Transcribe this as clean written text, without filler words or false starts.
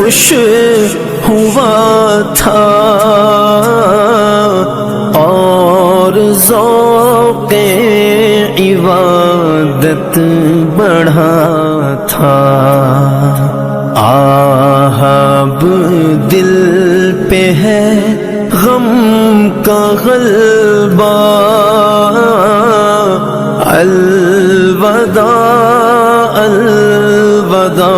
खुश हुआ था और ज़ौक़े इबादत बढ़ा था। आहब दिल पे है गम का गलबा, अलविदा अलविदा।